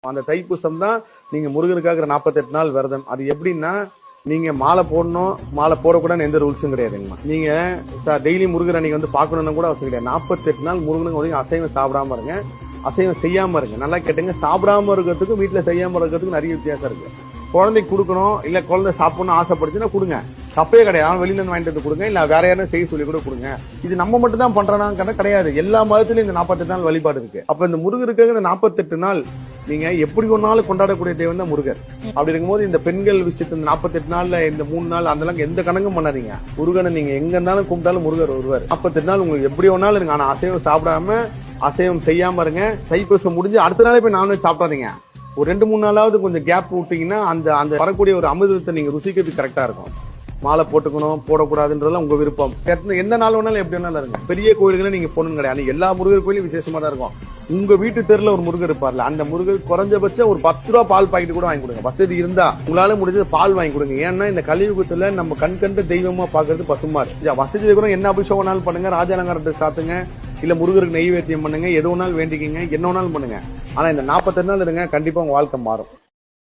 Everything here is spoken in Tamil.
அந்த தைப்பூசம் தான் நீங்க முருகனுக்காக 48 நாள் விரதம். அது எப்படின்னா நீங்க மாலை போடணும், மாலை போடக்கூடாதுன்னு எந்த ரூல்ஸும் கிடையாதுங்கம்மா. நீங்க டெய்லி முருகர் அன்னைக்கு வந்து பாக்கணும்னு கூட அவசியம் கிடையாது. 48 நாள் முருகனுக்கு அசைவம் சாப்பிடாம இருங்க, அசைவம் செய்யாம இருங்க. நல்லா கேட்டுங்க, சாப்பிடாம இருக்கிறதுக்கும் வீட்டுல செய்யாம இருக்கிறதுக்கும் நிறைய வித்தியாசம் இருக்கு. குழந்தைக்கு கொடுக்கணும், இல்ல குழந்தை சாப்பிடணும் ஆசைப்படுச்சுன்னா கொடுங்க, தப்பே கிடையாது. வெளியில இருந்து வாங்கிட்டு வந்து கொடுங்க, இல்ல வேற யாரும் செய்ய சொல்லி கூட கொடுங்க. இது நம்ம மட்டும் தான் பண்றோம்னா கிடையாது, எல்லா மதத்திலும் இந்த 48 நாள் வழிபாடு இருக்கு. அப்ப இந்த முருகருக்காக இந்த 48 நாள் நீங்க எப்படி ஒன்னாலும் கொண்டாடக்கூடிய தெய்வம் தான் முருகர். அப்படி இருக்கும்போது இந்த பெண்கள் விஷயத்து 48 நாள்ல இந்த 3 நாள் அந்த எந்த கணக்கும் பண்ணாதீங்க. முருகனை நீங்க எங்க இருந்தாலும் கும்பிட்டாலும் முருகர் வருவார். 48 நாள் உங்களுக்கு எப்படி ஒன்னாலும் இருங்க, ஆனா அசைவம் சாப்பிடாம அசைவம் செய்யாம இருங்க. தைப்பூசம் முடிஞ்சு அடுத்த நாளே போய் நான்வெஜ் சாப்பிடாதீங்க. ஒரு 2-3 நாளாவது கொஞ்சம் கேப் விட்டீங்கன்னா அந்த அந்த வரக்கூடிய ஒரு அமிர்தத்தை நீங்க ருசிக்கிறதுக்கு கரெக்டா இருக்கும். மாலை போட்டுக்கணும் போடக்கூடாதுன்றதுலாம் உங்க விருப்பம். எந்த நாள் வேணாலும் எப்படி வேணாலும் இருக்கும். பெரிய கோயில்களை நீங்க போகணும் கிடையாது, எல்லா முருகர் கோயிலும் விசேஷமா தான் இருக்கும். உங்க வீட்டு தெருல ஒரு முருகர் இருப்பார்ல, அந்த முருகர் குறைஞ்சபட்சம் ஒரு 10 ரூபா பால் பாக்கெட் கூட வாங்கி கொடுங்க. வசதி இருந்தா உங்களால முடிஞ்சது பால் வாங்கி கொடுங்க. ஏன்னா இந்த கலியுகத்துல நம்ம கண்கண்ட தெய்வமா பாக்குறது பசுமார். வசதி இருக்கிறோம், என்ன அபிஷேகம் பண்ணுங்க, ராஜாலங்காரத்தை சாத்துங்க, இல்ல முருகருக்கு நெய்வேத்தியம் பண்ணுங்க, எது வேணாலும் வேண்டிக்கிங்க, என்ன வேணாலும் பண்ணுங்க. ஆனா இந்த 48 நாள் இருங்க, கண்டிப்பா உங்க வாழ்க்கை மாறும்.